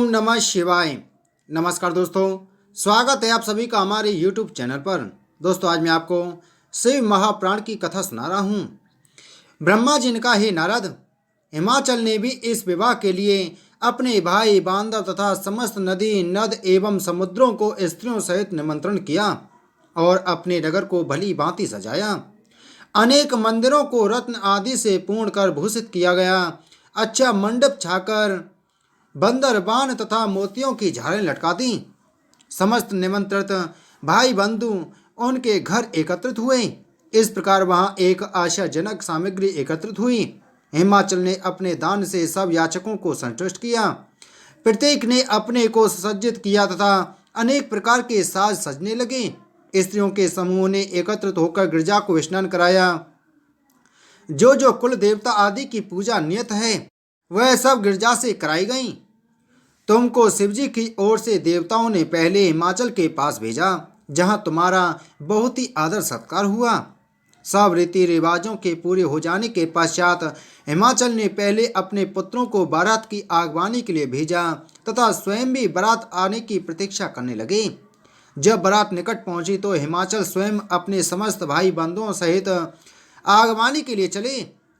ओम नमः शिवाय। नमस्कार दोस्तों, स्वागत है आप सभी का हमारे YouTube चैनल पर। दोस्तों, आज मैं आपको शिव महाप्राण की कथा सुना रहा हूँ। ब्रह्मा जी ने कहा, हे नारद, हिमाचल ने भी इस विवाह के लिए अपने भाई बांधव तथा समस्त नदी नद एवं समुद्रों को स्त्रियों सहित निमंत्रण किया और अपने नगर को भली भांति सजाया। अनेक मंदिरों को रत्न आदि से पूर्ण कर भूषित किया गया। अच्छा मंडप छाकर बंदर बाण तथा मोतियों की झाड़ें लटका दी। समस्त निमंत्रित भाई बंधु उनके घर एकत्रित हुए। इस प्रकार वहां एक आशाजनक सामग्री एकत्रित हुई। हिमाचल ने अपने दान से सब याचकों को संतुष्ट किया। प्रत्येक ने अपने को सुसज्जित किया तथा अनेक प्रकार के साज सजने लगे। स्त्रियों के समूह ने एकत्रित होकर गिरजा को स्नान कराया। जो जो कुल देवता आदि की पूजा नियत है वह सब गिरजा से कराई गई। तुमको शिवजी की ओर से देवताओं ने पहले हिमाचल के पास भेजा, जहां तुम्हारा बहुत ही आदर सत्कार हुआ। सब रीति रिवाजों के पूरे हो जाने के पश्चात हिमाचल ने पहले अपने पुत्रों को बारात की आगवानी के लिए भेजा तथा स्वयं भी बारात आने की प्रतीक्षा करने लगे। जब बारात निकट पहुंची तो हिमाचल स्वयं अपने समस्त भाई बंधुओं सहित आगवानी के लिए चले।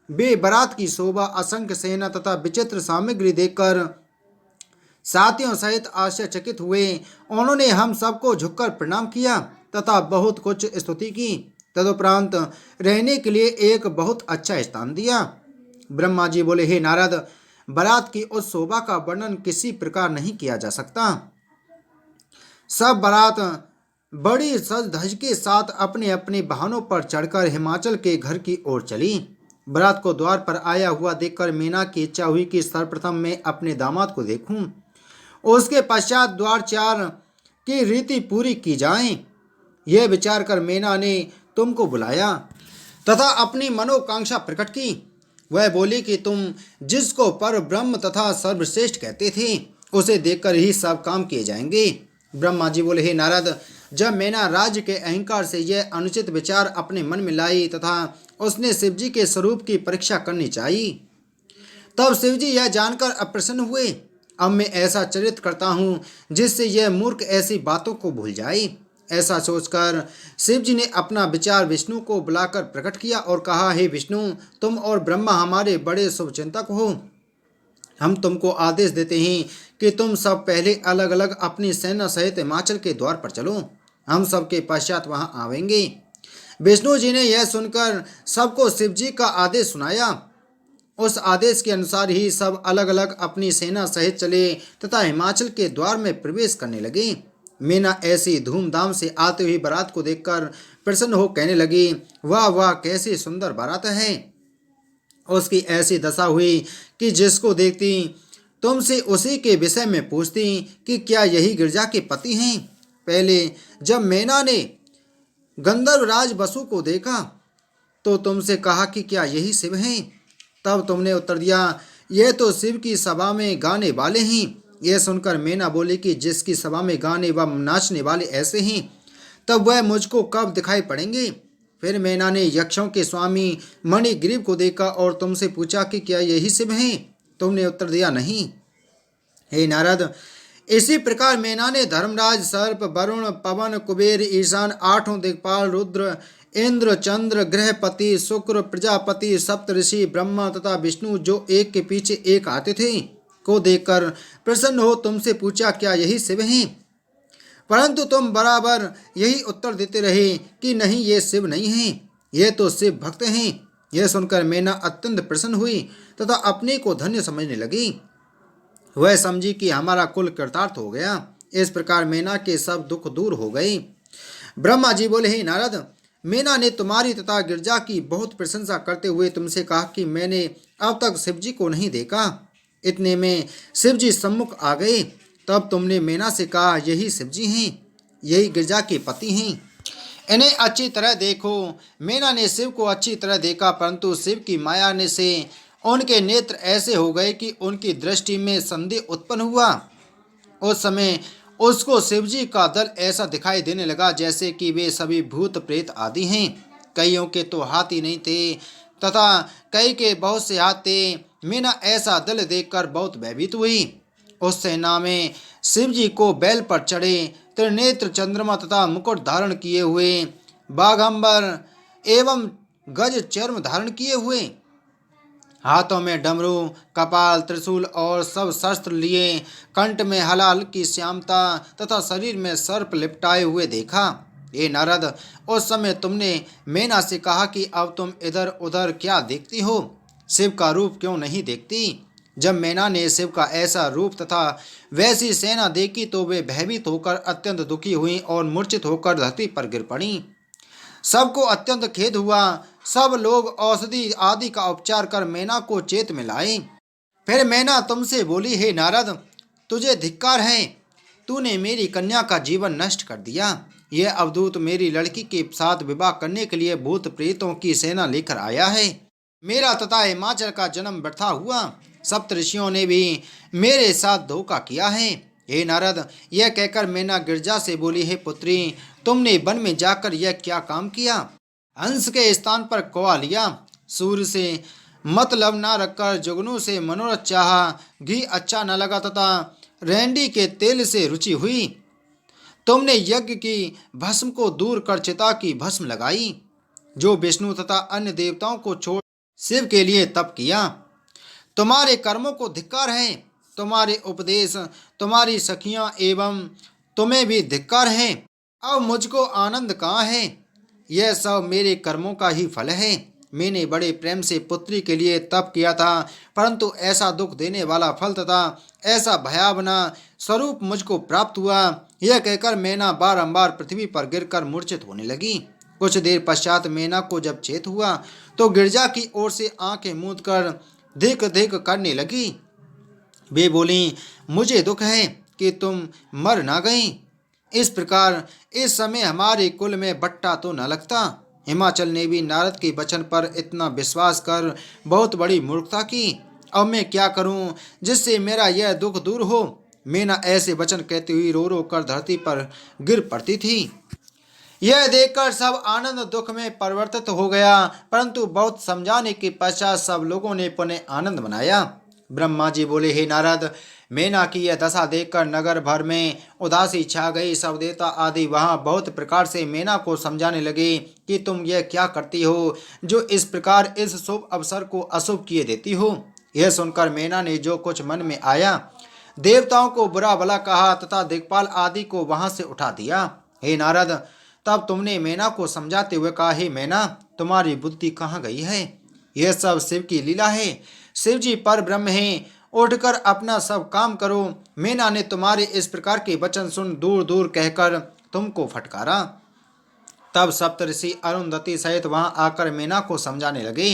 वे बारात की शोभा, असंख्य सेना तथा विचित्र सामग्री देखकर साथियों सहित आश्चर्यचकित हुए। उन्होंने हम सबको झुककर प्रणाम किया तथा बहुत कुछ स्तुति की। तदुपरांत रहने के लिए एक बहुत अच्छा स्थान दिया। ब्रह्मा जी बोले, हे नारद, बारात की उस शोभा का वर्णन किसी प्रकार नहीं किया जा सकता। सब बारात बड़ी सज धज के साथ अपने अपने वाहनों पर चढ़कर हिमाचल के घर की ओर चली। बारात को द्वार पर आया हुआ देखकर मीना की इच्छा हुई कि सर्वप्रथम मैं अपने दामाद को देखूं। उसके पश्चात द्वारचार की रीति पूरी की जाए। यह विचार कर मीना ने तुमको बुलाया तथा अपनी मनोकांक्षा प्रकट की। वह बोली कि तुम जिसको पर ब्रह्म तथा सर्वश्रेष्ठ कहते थे उसे देखकर ही सब काम किए जाएंगे। ब्रह्मा जी बोले, हे नारद, जब मीना राज्य के अहंकार से यह अनुचित विचार अपने मन में लाई तथा उसने शिवजी के स्वरूप की परीक्षा करनी चाहिए, तब शिवजी यह जानकर अप्रसन्न हुए। अब मैं ऐसा चरित्र करता हूँ जिससे यह मूर्ख ऐसी बातों को भूल जाए। ऐसा सोचकर शिवजी ने अपना विचार विष्णु को बुलाकर प्रकट किया और कहा, हे विष्णु, तुम और ब्रह्मा हमारे बड़े शुभचिंतक हो। हम तुमको आदेश देते हैं कि तुम सब पहले अलग अलग अपनी सेना सहित हिमाचल के द्वार पर चलो। हम सबके पश्चात वहां आवेंगे। विष्णु जी ने यह सुनकर सबको शिवजी का आदेश सुनाया। उस आदेश के अनुसार ही सब अलग अलग अपनी सेना सहित चले तथा हिमाचल के द्वार में प्रवेश करने लगे। मीना ऐसी धूमधाम से आते हुई बारात को देखकर प्रसन्न हो कहने लगी, वाह वाह, कैसी सुंदर बारात है। उसकी ऐसी दशा हुई कि जिसको देखती तुमसे उसी के विषय में पूछती कि क्या यही गिरजा के पति हैं। पहले जब मीना ने गंधर्वराज वसु को देखा तो तुमसे कहा कि क्या यही शिव हैं। तब तुमने उत्तर दिया, यह तो शिव की सभा में गाने वाले हैं। यह सुनकर मीना बोली कि जिसकी सभा में गाने व नाचने वाले ऐसे हैं, तब वह मुझको कब दिखाई पड़ेंगे। फिर मीना ने यक्षों के स्वामी मणिग्रीव को देखा और तुमसे पूछा कि क्या यही शिव हैं। तुमने उत्तर दिया, नहीं। हे नारद, इसी प्रकार मीना ने धर्मराज, सर्प, वरुण, पवन, कुबेर, ईशान, आठों दिक्पाल, रुद्र, इंद्र, चंद्र, गृहपति, शुक्र, प्रजापति, सप्तऋषि, ब्रह्मा तथा विष्णु जो एक के पीछे एक आते थे को देखकर प्रसन्न हो तुमसे पूछा, क्या यही शिव हैं। परंतु तुम बराबर यही उत्तर देते रहे कि नहीं, ये शिव नहीं हैं, ये तो शिव भक्त हैं। यह सुनकर मीना अत्यंत प्रसन्न हुई तथा अपने को धन्य समझने लगी। वह समझी कि हमारा कुल कृतार्थ हो गया। इस प्रकार मीना के सब दुख दूर हो गए। ब्रह्मा जी बोले, हे नारद, मीना ने तुम्हारी तथा गिरजा की बहुत प्रशंसा करते हुए तुमसे कहा कि मैंने अब तक शिवजी को नहीं देखा। इतने में शिवजी सम्मुख आ गए। तब तुमने मीना से कहा, यही शिवजी हैं, यही गिरजा के पति हैं, इन्हें अच्छी तरह देखो। मीना ने शिव को अच्छी तरह देखा, परंतु शिव की माया ने से उनके नेत्र ऐसे हो गए कि उनकी दृष्टि में संदेह उत्पन्न हुआ। उस समय उसको शिवजी का दल ऐसा दिखाई देने लगा जैसे कि वे सभी भूत प्रेत आदि हैं। कईयों के तो हाथ ही नहीं थे तथा कई के बहुत से हाथ थे। मीना ऐसा दल देखकर बहुत भयभीत हुई। उस सेना में शिव जी को बैल पर चढ़े त्रिनेत्र चंद्रमा तथा मुकुट धारण किए हुए, बाघंबर एवं गज चर्म धारण किए हुए, हाथों में डमरू, कपाल, त्रिशूल और सब शस्त्र लिए, कंठ में हलाल की श्यामता तथा शरीर में सर्प लिपटाए हुए देखा। ये नारद, उस समय तुमने मैना से कहा कि अब तुम इधर उधर क्या देखती हो, शिव का रूप क्यों नहीं देखती? जब मैना ने शिव का ऐसा रूप तथा वैसी सेना देखी तो वे भयभीत होकर अत्यंत दुखी हुई और मूर्छित होकर धरती पर गिर पड़ी। सबको अत्यंत खेद हुआ। सब लोग औषधि आदि का उपचार कर मैना को चेत में लाए। फिर मैना तुमसे बोली, हे नारद, तुझे धिक्कार है, तूने मेरी कन्या का जीवन नष्ट कर दिया। यह अवधूत मेरी लड़की के साथ विवाह करने के लिए भूत प्रेतों की सेना लेकर आया है। मेरा तथा हिमाचल का जन्म व्यर्था हुआ। सप्तऋषियों ने भी मेरे साथ धोखा किया है। हे नारद, यह कहकर मैना गिरजा से बोली, हे पुत्री, तुमने वन में जाकर यह क्या काम किया? हंस के स्थान पर कौवा लिया, सूर्य से मतलब न रखकर जुगनू से मनोरथ चाहा, घी अच्छा न लगा तथा रेंडी के तेल से रुचि हुई। तुमने यज्ञ की भस्म को दूर कर चिता की भस्म लगाई, जो विष्णु तथा अन्य देवताओं को छोड़ शिव के लिए तप किया। तुम्हारे कर्मों को धिक्कार है। तुम्हारे उपदेश, तुम्हारी सखियां एवं तुम्हें भी धिक्कार है। अब मुझको आनंद कहाँ है? यह सब मेरे कर्मों का ही फल है। मैंने बड़े प्रेम से पुत्री के लिए तप किया था, परंतु ऐसा दुख देने वाला फल तथा ऐसा भयावना स्वरूप मुझको प्राप्त हुआ। यह कहकर मैना बारंबार पृथ्वी पर गिरकर मूर्छित होने लगी। कुछ देर पश्चात मैना को जब चेत हुआ तो गिरजा की ओर से आंखें मूंद कर धिक धिक करने लगी। वे बोली, मुझे दुख है कि तुम मर ना गई। इस प्रकार इस समय हमारे कुल में बट्टा तो न लगता। हिमाचल ने भी नारद के वचन पर इतना विश्वास कर बहुत बड़ी मूर्खता की। अब मैं क्या करूं जिससे मेरा यह दुख दूर हो? मैना ऐसे वचन कहती हुई रो रो कर धरती पर गिर पड़ती थी। यह देखकर सब आनंद दुख में परिवर्तित हो गया, परंतु बहुत समझाने के पश्चात सब लोगों ने पुनः आनंद मनाया। ब्रह्मा जी बोले, हे नारद, मैना की यह दशा देखकर नगर भर में उदासी छा गई। सब देवता आदि वहां बहुत प्रकार से मैना को समझाने लगे कि तुम यह क्या करती हो, जो इस प्रकार इस शुभ अवसर को अशुभ किए देती हो। यह सुनकर मैना ने जो कुछ मन में आया देवताओं को बुरा भला कहा तथा दिक्पाल आदि को वहां से उठा दिया। हे नारद, तब तुमने मैना को समझाते हुए कहा, हे मैना, तुम्हारी बुद्धि कहाँ गई है? यह सब शिव की लीला है। शिव जी पर ब्रह्म हैं, उठकर अपना सब काम करो। मैना ने तुम्हारे इस प्रकार के वचन सुन दूर दूर कहकर तुमको फटकारा। तब सप्तऋषि अरुंधति सहित वहां आकर मैना को समझाने लगे।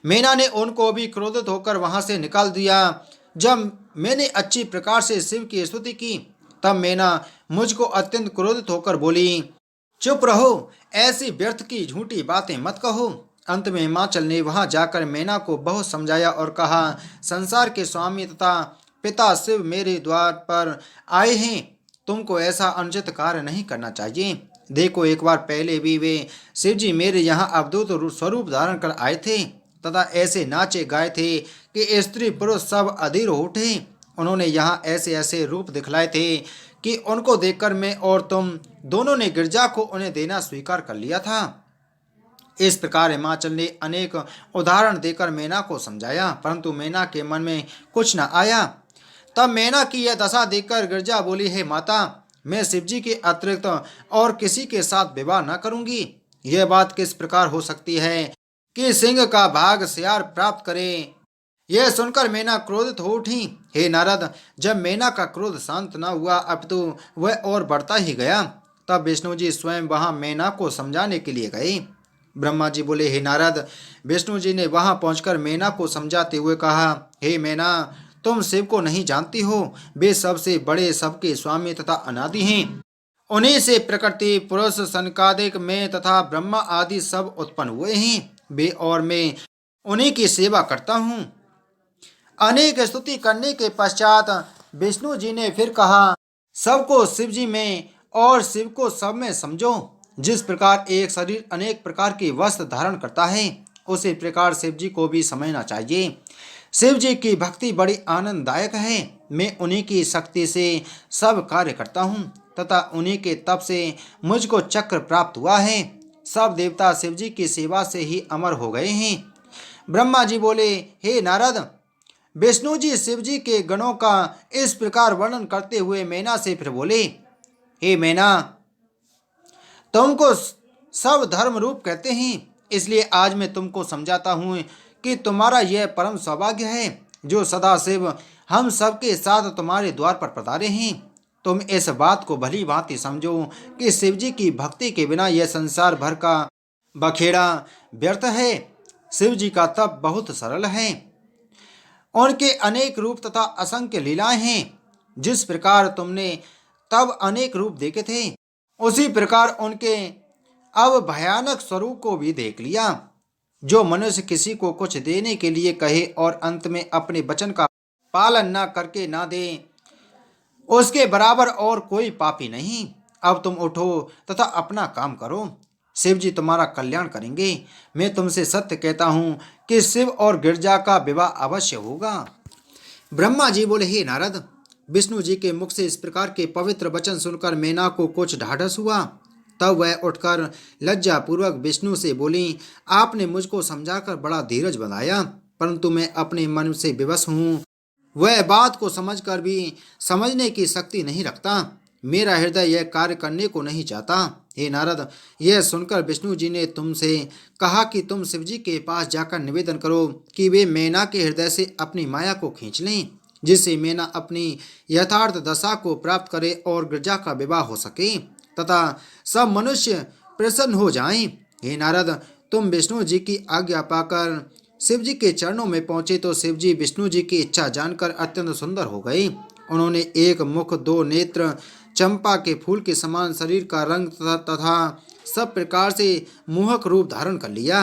मैना ने उनको भी क्रोधित होकर वहां से निकाल दिया। जब मैंने अच्छी प्रकार से शिव की स्तुति की तब मैना मुझको अत्यंत क्रोधित होकर बोली, चुप रहो, ऐसी व्यर्थ की झूठी बातें मत कहो। अंत में हिमाचल ने वहां जाकर मैना को बहुत समझाया और कहा, संसार के स्वामी तथा पिता शिव मेरे द्वार पर आए हैं। तुमको ऐसा अनुचित कार्य नहीं करना चाहिए। देखो, एक बार पहले भी वे शिव जी मेरे यहाँ अवधूत स्वरूप धारण कर आए थे तथा ऐसे नाचे गाए थे कि स्त्री पुरुष सब अधीर हो उठे। उन्होंने यहाँ ऐसे ऐसे रूप दिखलाए थे कि उनको देखकर मैं और तुम दोनों ने गिरजा को उन्हें देना स्वीकार कर लिया था। इस प्रकार हिमाचल ने अनेक उदाहरण देकर मैना को समझाया, परंतु मैना के मन में कुछ न आया। तब मैना की यह दशा देखकर गिरजा बोली, हे माता, मैं शिवजी के अतिरिक्त और किसी के साथ विवाह न करूंगी। यह बात किस प्रकार हो सकती है कि सिंह का भाग सियार प्राप्त करे? यह सुनकर मैना क्रोधित हो उठी। हे नारद, जब मैना का क्रोध शांत न हुआ अपितु वह और बढ़ता ही गया। तब विष्णु जी स्वयं वहां मैना को समझाने के लिए गए। ब्रह्मा जी बोले, हे नारद, विष्णु जी ने वहां पहुंचकर मैना को समझाते हुए कहा, हे मैना, तुम शिव को नहीं जानती हो। वे सबसे बड़े, सबके स्वामी तथा अनादि हैं। उन्हीं से प्रकृति, पुरुष, सनकादिक, मैं तथा ब्रह्मा आदि सब उत्पन्न हुए हैं। वे और मैं उन्हीं की सेवा करता हूँ। अनेक स्तुति करने के पश्चात विष्णु जी ने फिर कहा, सबको शिव जी में और शिव को सब में समझो। जिस प्रकार एक शरीर अनेक प्रकार के वस्त्र धारण करता है, उसी प्रकार शिव जी को भी समझना चाहिए। शिव जी की भक्ति बड़ी आनंददायक है। मैं उन्हीं की शक्ति से सब कार्य करता हूँ तथा उन्हीं के तप से मुझको चक्र प्राप्त हुआ है। सब देवता शिव जी की सेवा से ही अमर हो गए हैं। ब्रह्मा जी बोले, हे नारद, विष्णु जी शिव जी के गणों का इस प्रकार वर्णन करते हुए मैना से फिर बोले, हे मैना, तुमको सब धर्म रूप कहते हैं, इसलिए आज मैं तुमको समझाता हूँ कि तुम्हारा यह परम सौभाग्य है जो सदा शिव हम सबके साथ तुम्हारे द्वार पर पधारे हैं। तुम इस बात को भली भांति समझो कि शिव जी की भक्ति के बिना यह संसार भर का बखेड़ा व्यर्थ है। शिव जी का तप बहुत सरल है। उनके अनेक रूप तथा असंख्य लीलाएं हैं। जिस प्रकार तुमने तब अनेक रूप देखे थे, उसी प्रकार उनके अब भयानक स्वरूप को भी देख लिया। जो मनुष्य किसी को कुछ देने के लिए कहे और अंत में अपने वचन का पालन न करके ना दे, उसके बराबर और कोई पापी नहीं। अब तुम उठो तथा अपना काम करो, शिव जी तुम्हारा कल्याण करेंगे। मैं तुमसे सत्य कहता हूँ कि शिव और गिरजा का विवाह अवश्य होगा। ब्रह्मा जी बोले, हे नारद, विष्णु जी के मुख से इस प्रकार के पवित्र वचन सुनकर मैना को कुछ ढाढ़स हुआ। तब वह उठकर लज्जा पूर्वक विष्णु से बोली, आपने मुझको समझाकर बड़ा धीरज बनाया, परंतु मैं अपने मन से विवश हूँ। वह बात को समझकर भी समझने की शक्ति नहीं रखता। मेरा हृदय यह कार्य करने को नहीं चाहता। हे नारद, यह सुनकर विष्णु जी ने तुमसे कहा कि तुम शिव जी के पास जाकर निवेदन करो कि वे मैना के हृदय से अपनी माया को खींच लें, जिससे मैना अपनी यथार्थ दशा को प्राप्त करे और गिरजा का विवाह हो सके तथा सब मनुष्य प्रसन्न हो जाएं। हे नारद, तुम विष्णु जी की आज्ञा पाकर शिव जी के चरणों में पहुंचे तो शिव जी विष्णु जी की इच्छा जानकर अत्यंत सुंदर हो गए। उन्होंने एक मुख, दो नेत्र, चंपा के फूल के समान शरीर का रंग तथा सब प्रकार से मोहक रूप धारण कर लिया।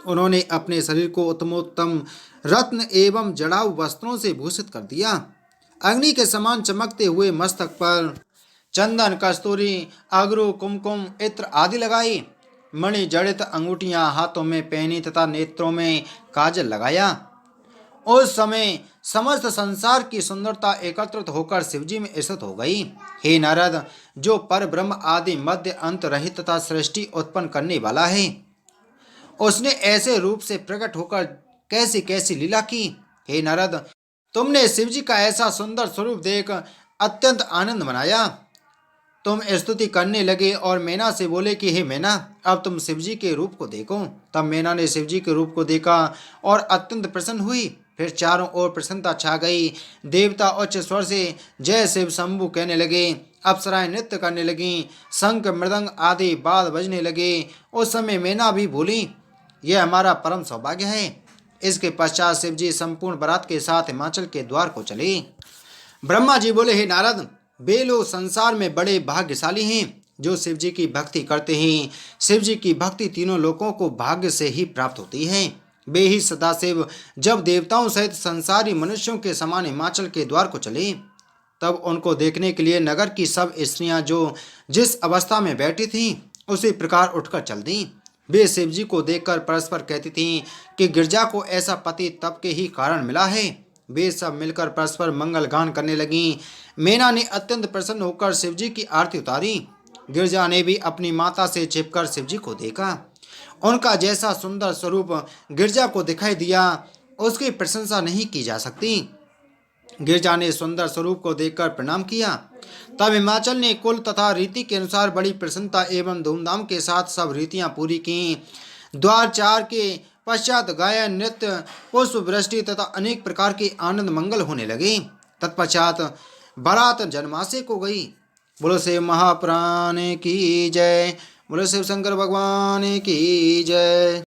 उन्होंने अपने शरीर को उत्तमोत्तम रत्न एवं जड़ाऊ वस्त्रों से भूषित कर दिया। अग्नि के समान चमकते हुए मस्तक पर चंदन, कस्तूरी, अगरू, कुमकुम, इत्र आदि लगाई। मणि जड़ित अंगूठियां हाथों में पहनी तथा नेत्रों में काजल लगाया। उस समय समस्त संसार की सुंदरता एकत्रित होकर शिवजी में स्थित हो गई। हे नारद, जो पर ब्रह्म आदि मध्य अंत रहित तथा सृष्टि उत्पन्न करने वाला है, उसने ऐसे रूप से प्रकट होकर कैसी कैसी लीला की। हे नारद, तुमने शिवजी का ऐसा सुंदर स्वरूप देख अत्यंत आनंद मनाया। तुम स्तुति करने लगे और मैना से बोले कि हे मैना, अब तुम शिवजी के रूप को देखो। तब मैना ने शिवजी के रूप को देखा और अत्यंत प्रसन्न हुई। फिर चारों ओर प्रसन्नता छा गई। देवता उच्च स्वर से जय शिव शंभु कहने लगे। अप्सराएं नृत्य करने लगीं। शंख, मृदंग आदि बाद बजने लगे। उस समय मैना भी बोली, यह हमारा परम सौभाग्य है। इसके पश्चात शिवजी संपूर्ण बारात के साथ हिमाचल के द्वार को चले। ब्रह्मा जी बोले, हे नारद, वे लोग संसार में बड़े भाग्यशाली हैं जो शिव जी की भक्ति करते हैं। शिव जी की भक्ति तीनों लोकों को भाग्य से ही प्राप्त होती है। वे ही सदाशिव जब देवताओं सहित संसारी मनुष्यों के समान हिमाचल के द्वार को चले, तब उनको देखने के लिए नगर की सब स्त्रियां जो जिस अवस्था में बैठी थीं उसी प्रकार उठकर चल दीं। वे शिव जी को देखकर परस्पर कहती थीं कि गिरजा को ऐसा पति तप के ही कारण मिला है। वे सब मिलकर परस्पर मंगल गान करने लगीं। मैना ने अत्यंत प्रसन्न होकर शिवजी की आरती उतारी। गिरजा ने भी अपनी माता से छिपकर शिवजी को देखा। उनका जैसा सुंदर स्वरूप गिरजा को दिखाई दिया, उसकी प्रशंसा नहीं की जा सकती। गिरजा ने सुंदर स्वरूप को देखकर प्रणाम किया। तब हिमाचल ने कुल तथा रीति के अनुसार बड़ी प्रसन्नता एवं धूमधाम के साथ सब रीतियां पूरी की। द्वारचार के पश्चात गायन, नृत्य, पुष्प वृष्टि तथा अनेक प्रकार के आनंद मंगल होने लगे। तत्पश्चात बारात जन्माशय को गई। बोलो शिव महापुराण की जय। बोलो शिव शंकर भगवान की जय।